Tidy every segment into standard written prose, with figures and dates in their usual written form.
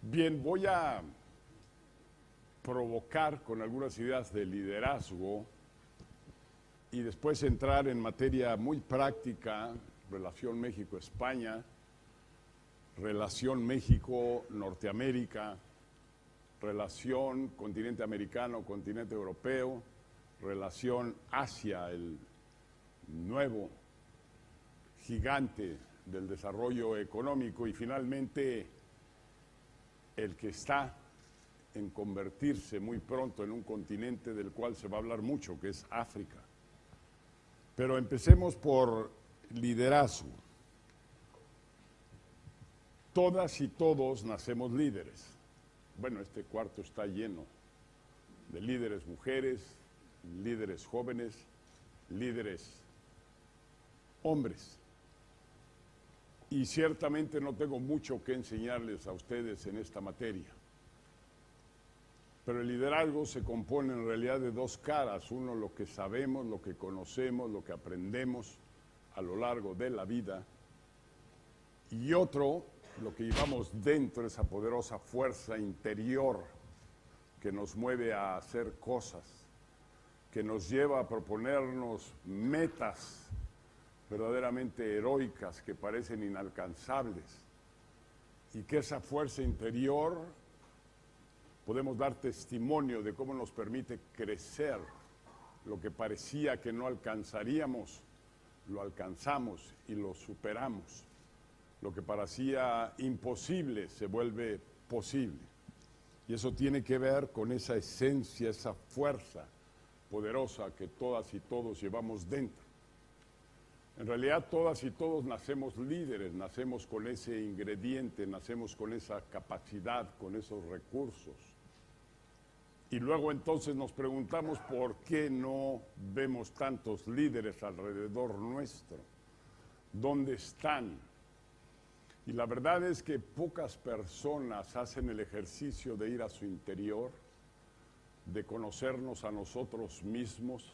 Bien, voy a provocar con algunas ideas de liderazgo y después entrar en materia muy práctica, relación México-España, relación México-Norteamérica, relación continente americano, continente europeo, relación Asia, el nuevo gigante del desarrollo económico, y finalmente el que está en convertirse muy pronto en un continente del cual se va a hablar mucho, que es África. Pero empecemos por liderazgo. Todas y todos nacemos líderes. Bueno, este cuarto está lleno de líderes mujeres, líderes jóvenes, líderes hombres. Y ciertamente no tengo mucho que enseñarles a ustedes en esta materia. Pero el liderazgo se compone en realidad de dos caras. Uno, lo que sabemos, lo que conocemos, lo que aprendemos a lo largo de la vida. Y otro, lo que llevamos dentro, esa poderosa fuerza interior que nos mueve a hacer cosas, que nos lleva a proponernos metas verdaderamente heroicas que parecen inalcanzables, y que esa fuerza interior podemos dar testimonio de cómo nos permite crecer. Lo que parecía que no alcanzaríamos, lo alcanzamos y lo superamos. Lo que parecía imposible se vuelve posible. Y eso tiene que ver con esa esencia, esa fuerza poderosa que todas y todos llevamos dentro. En realidad todas y todos nacemos líderes, nacemos con ese ingrediente, nacemos con esa capacidad, con esos recursos. Y luego entonces nos preguntamos por qué no vemos tantos líderes alrededor nuestro. ¿Dónde están? Y la verdad es que pocas personas hacen el ejercicio de ir a su interior, de conocernos a nosotros mismos,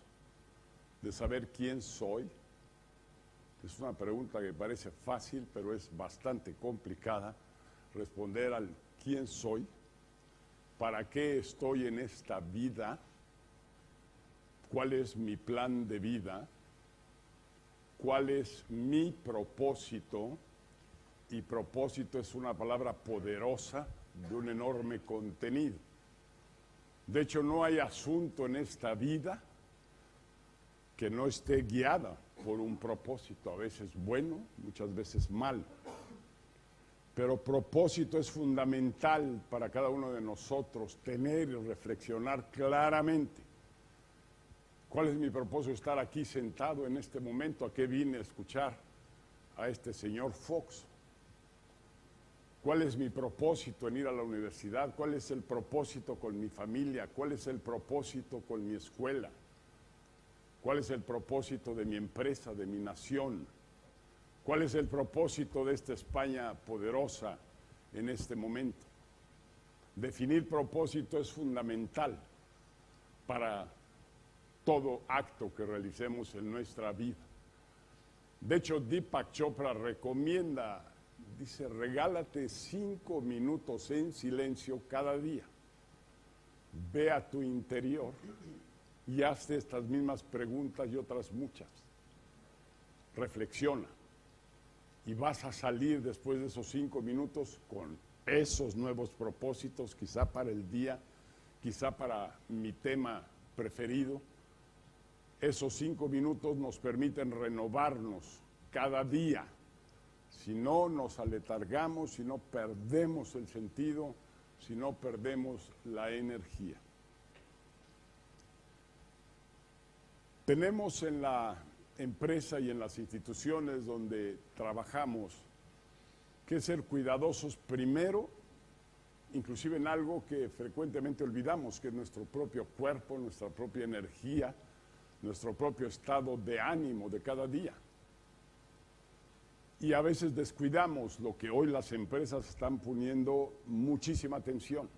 de saber quién soy. Es una pregunta que parece fácil, pero es bastante complicada, responder al quién soy, para qué estoy en esta vida, cuál es mi plan de vida, cuál es mi propósito. Y propósito es una palabra poderosa de un enorme contenido. De hecho, no hay asunto en esta vida que no esté guiada por un propósito, a veces bueno, muchas veces malo. Pero propósito es fundamental para cada uno de nosotros, tener y reflexionar claramente. ¿Cuál es mi propósito? Estar aquí sentado en este momento. ¿A qué vine a escuchar a este señor Fox? ¿Cuál es mi propósito en ir a la universidad? ¿Cuál es el propósito con mi familia? ¿Cuál es el propósito con mi escuela? ¿Cuál es el propósito de mi empresa, de mi nación? ¿Cuál es el propósito de esta España poderosa en este momento? Definir propósito es fundamental para todo acto que realicemos en nuestra vida. De hecho, Deepak Chopra recomienda, dice, regálate 5 minutos en silencio cada día. Ve a tu interior y hazte estas mismas preguntas y otras muchas. Reflexiona. Y vas a salir después de esos 5 minutos con esos nuevos propósitos, quizá para el día, quizá para mi tema preferido. Esos 5 minutos nos permiten renovarnos cada día. Si no, nos aletargamos, si no, perdemos el sentido, si no, perdemos la energía. Tenemos en la empresa y en las instituciones donde trabajamos que ser cuidadosos primero, inclusive en algo que frecuentemente olvidamos, que es nuestro propio cuerpo, nuestra propia energía, nuestro propio estado de ánimo de cada día. Y a veces descuidamos lo que hoy las empresas están poniendo muchísima atención: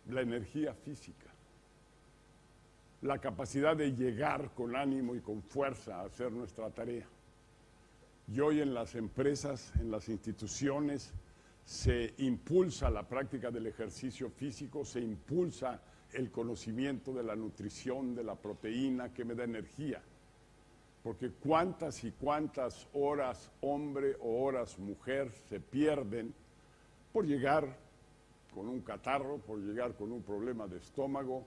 la energía física, la capacidad de llegar con ánimo y con fuerza a hacer nuestra tarea. Y hoy en las empresas, en las instituciones, se impulsa la práctica del ejercicio físico, se impulsa el conocimiento de la nutrición, de la proteína que me da energía. Porque cuántas y cuántas horas hombre o horas mujer se pierden por llegar con un catarro, por llegar con un problema de estómago,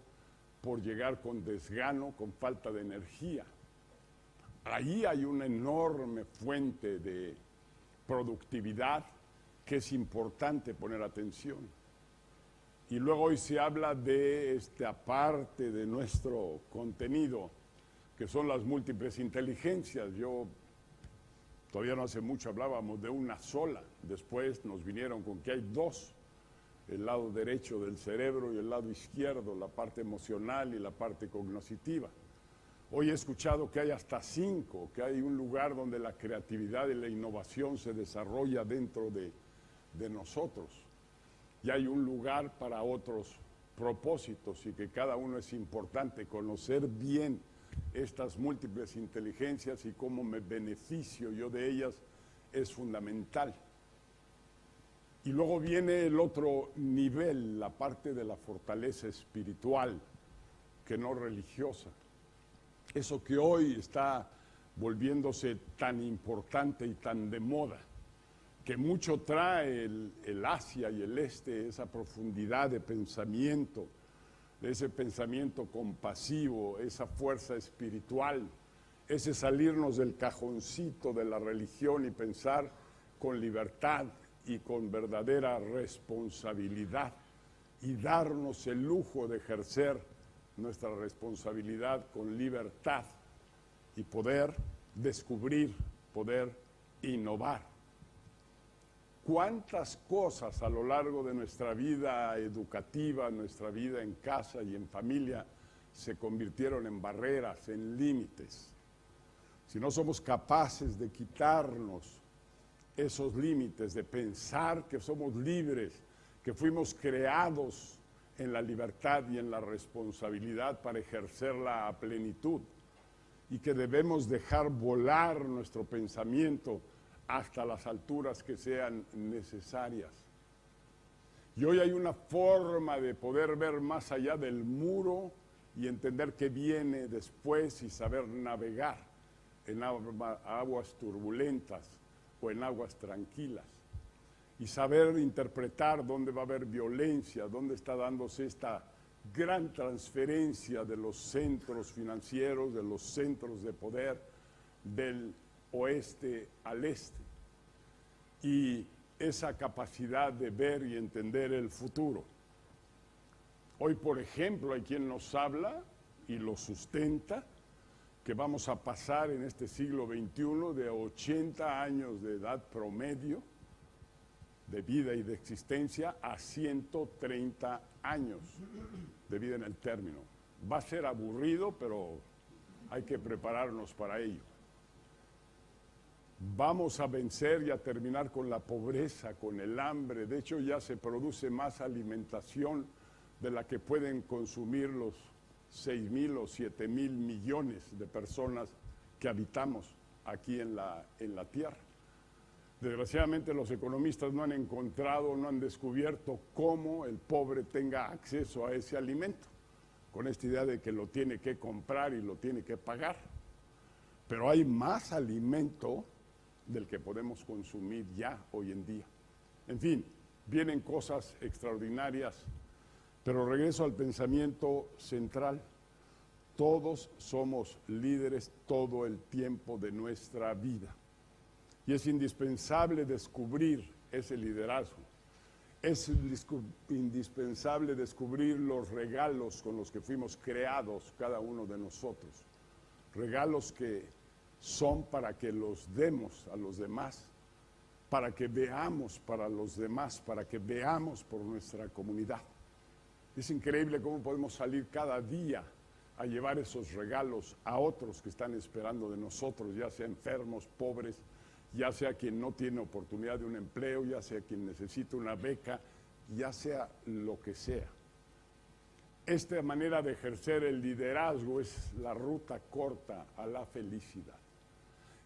por llegar con desgano, con falta de energía. Ahí hay una enorme fuente de productividad que es importante poner atención. Y luego hoy se habla de esta parte de nuestro contenido, que son las múltiples inteligencias. Yo todavía no hace mucho hablábamos de una sola, después nos vinieron con que hay dos, el lado derecho del cerebro y el lado izquierdo, la parte emocional y la parte cognitiva. Hoy he escuchado que hay hasta 5, que hay un lugar donde la creatividad y la innovación se desarrolla dentro de nosotros. Y hay un lugar para otros propósitos y que cada uno es importante. Conocer bien estas múltiples inteligencias y cómo me beneficio yo de ellas es fundamental. Y luego viene el otro nivel, la parte de la fortaleza espiritual, que no religiosa. Eso que hoy está volviéndose tan importante y tan de moda, que mucho trae el Asia y el Este, esa profundidad de pensamiento, ese pensamiento compasivo, esa fuerza espiritual, ese salirnos del cajoncito de la religión y pensar con libertad y con verdadera responsabilidad y darnos el lujo de ejercer nuestra responsabilidad con libertad y poder descubrir, poder innovar. ¿Cuántas cosas a lo largo de nuestra vida educativa, nuestra vida en casa y en familia se convirtieron en barreras, en límites? Si no somos capaces de quitarnos esos límites, de pensar que somos libres, que fuimos creados en la libertad y en la responsabilidad para ejercerla a plenitud y que debemos dejar volar nuestro pensamiento hasta las alturas que sean necesarias. Y hoy hay una forma de poder ver más allá del muro y entender qué viene después y saber navegar en aguas turbulentas o en aguas tranquilas. Y saber interpretar dónde va a haber violencia, dónde está dándose esta gran transferencia de los centros financieros, de los centros de poder, del oeste al este. Y esa capacidad de ver y entender el futuro. Hoy, por ejemplo, hay quien nos habla y lo sustenta, que vamos a pasar en este siglo XXI de 80 años de edad promedio de vida y de existencia a 130 años de vida en el término. Va a ser aburrido, pero hay que prepararnos para ello. Vamos a vencer y a terminar con la pobreza, con el hambre. De hecho, ya se produce más alimentación de la que pueden consumir los 6,000 o 7,000 millones de personas que habitamos aquí en la Tierra. Desgraciadamente los economistas no han encontrado, no han descubierto cómo el pobre tenga acceso a ese alimento, con esta idea de que lo tiene que comprar y lo tiene que pagar. Pero hay más alimento del que podemos consumir ya hoy en día. En fin, vienen cosas extraordinarias, pero regreso al pensamiento central. Todos somos líderes todo el tiempo de nuestra vida. Y es indispensable descubrir ese liderazgo. Es indispensable descubrir los regalos con los que fuimos creados cada uno de nosotros. Regalos que son para que los demos a los demás, para que veamos para los demás, para que veamos por nuestra comunidad. Es increíble cómo podemos salir cada día a llevar esos regalos a otros que están esperando de nosotros, ya sea enfermos, pobres, ya sea quien no tiene oportunidad de un empleo, ya sea quien necesita una beca, ya sea lo que sea. Esta manera de ejercer el liderazgo es la ruta corta a la felicidad.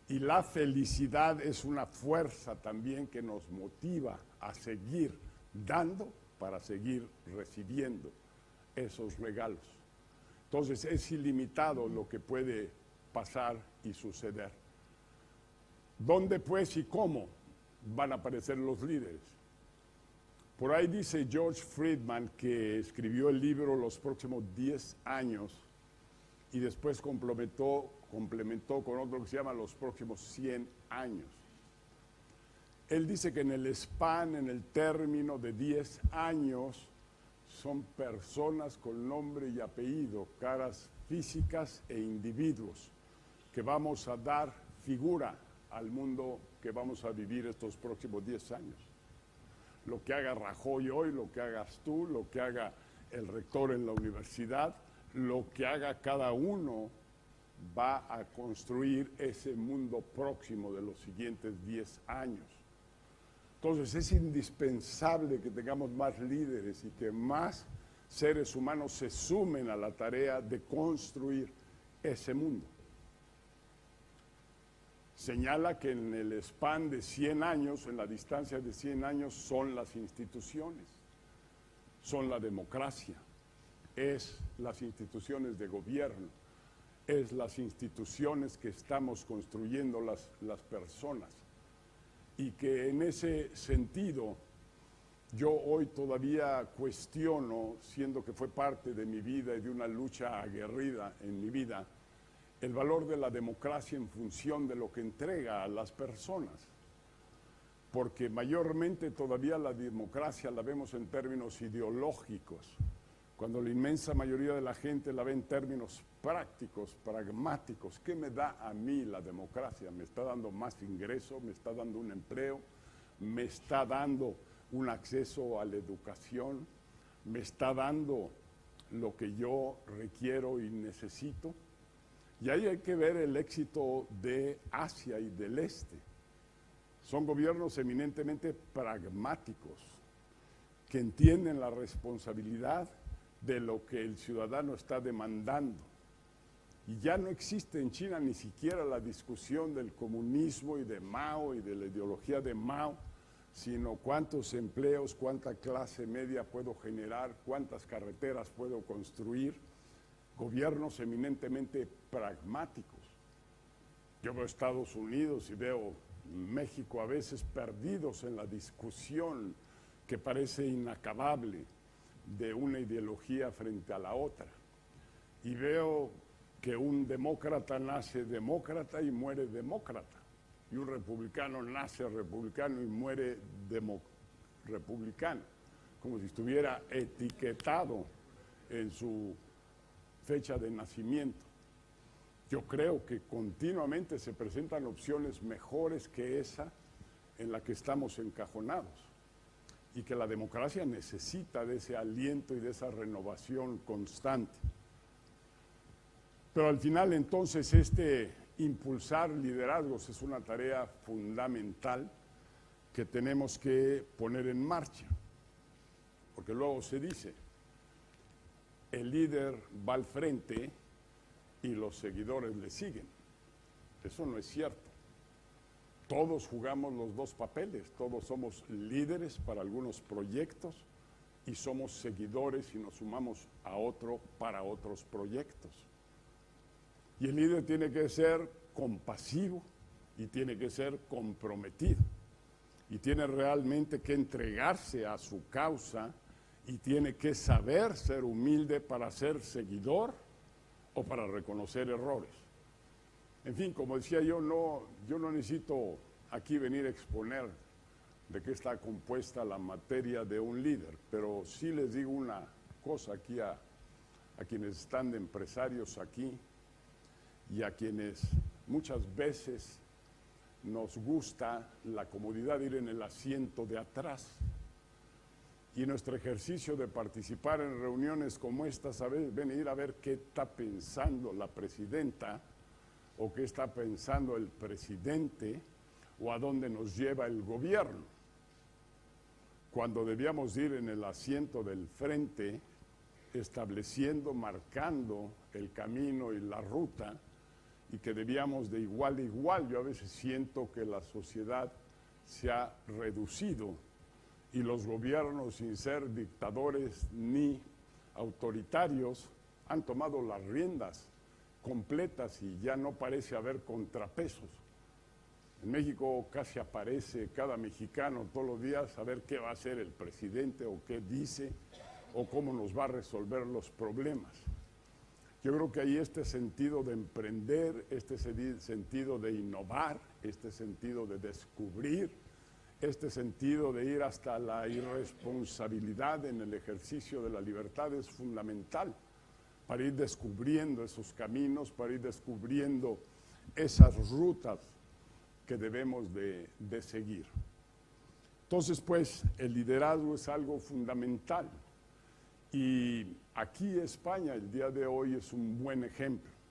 Y la felicidad es una fuerza también que nos motiva a seguir dando para seguir recibiendo esos regalos. Entonces es ilimitado lo que puede pasar y suceder. ¿Dónde pues y cómo van a aparecer los líderes? Por ahí dice George Friedman, que escribió el libro Los próximos 10 años y después complementó con otro que se llama Los próximos 100 años. Él dice que en el span, en el término de 10 años, son personas con nombre y apellido, caras físicas e individuos, que vamos a dar figura al mundo que vamos a vivir estos próximos 10 años. Lo que haga Rajoy hoy, lo que hagas tú, lo que haga el rector en la universidad, lo que haga cada uno va a construir ese mundo próximo de los siguientes 10 años. Entonces es indispensable que tengamos más líderes y que más seres humanos se sumen a la tarea de construir ese mundo. Señala que en el span de 100 años, en la distancia de 100 años, son las instituciones, son la democracia, es las instituciones de gobierno, es las instituciones que estamos construyendo las personas. Y que en ese sentido yo hoy todavía cuestiono, siendo que fue parte de mi vida y de una lucha aguerrida en mi vida, el valor de la democracia en función de lo que entrega a las personas. Porque mayormente todavía la democracia la vemos en términos ideológicos, cuando la inmensa mayoría de la gente la ve en términos prácticos, pragmáticos. ¿Qué me da a mí la democracia? ¿Me está dando más ingreso? ¿Me está dando un empleo? ¿Me está dando un acceso a la educación? ¿Me está dando lo que yo requiero y necesito? Y ahí hay que ver el éxito de Asia y del Este. Son gobiernos eminentemente pragmáticos, que entienden la responsabilidad de lo que el ciudadano está demandando. Y ya no existe en China ni siquiera la discusión del comunismo y de Mao y de la ideología de Mao, sino cuántos empleos, cuánta clase media puedo generar, cuántas carreteras puedo construir. Gobiernos eminentemente pragmáticos. Yo veo Estados Unidos y veo México a veces perdidos en la discusión que parece inacabable de una ideología frente a la otra. Y veo que un demócrata nace demócrata y muere demócrata. Y un republicano nace republicano y muere republicano. Como si estuviera etiquetado en su fecha de nacimiento. Yo creo que continuamente se presentan opciones mejores que esa en la que estamos encajonados. Y que la democracia necesita de ese aliento y de esa renovación constante. Pero al final, entonces, impulsar liderazgos es una tarea fundamental que tenemos que poner en marcha. Porque luego se dice, el líder va al frente y los seguidores le siguen. Eso no es cierto. Todos jugamos los dos papeles, todos somos líderes para algunos proyectos y somos seguidores y nos sumamos a otro para otros proyectos. Y el líder tiene que ser compasivo y tiene que ser comprometido y tiene realmente que entregarse a su causa y tiene que saber ser humilde para ser seguidor o para reconocer errores. En fin, como decía yo no necesito aquí venir a exponer de qué está compuesta la materia de un líder, pero sí les digo una cosa aquí a quienes están de empresarios aquí y a quienes muchas veces nos gusta la comodidad de ir en el asiento de atrás. Y nuestro ejercicio de participar en reuniones como estas, a veces venir a ver qué está pensando la presidenta o qué está pensando el presidente o a dónde nos lleva el gobierno. Cuando debíamos ir en el asiento del frente, estableciendo, marcando el camino y la ruta, y que debíamos de igual a igual. Yo a veces siento que la sociedad se ha reducido y los gobiernos, sin ser dictadores ni autoritarios, han tomado las riendas completas y ya no parece haber contrapesos. En México casi aparece cada mexicano todos los días a ver qué va a hacer el presidente o qué dice o cómo nos va a resolver los problemas. Yo creo que hay este sentido de emprender, este sentido de innovar, este sentido de descubrir, este sentido de ir hasta la irresponsabilidad en el ejercicio de la libertad es fundamental para ir descubriendo esos caminos, para ir descubriendo esas rutas que debemos de seguir. Entonces, pues, el liderazgo es algo fundamental. Y aquí España, el día de hoy, es un buen ejemplo.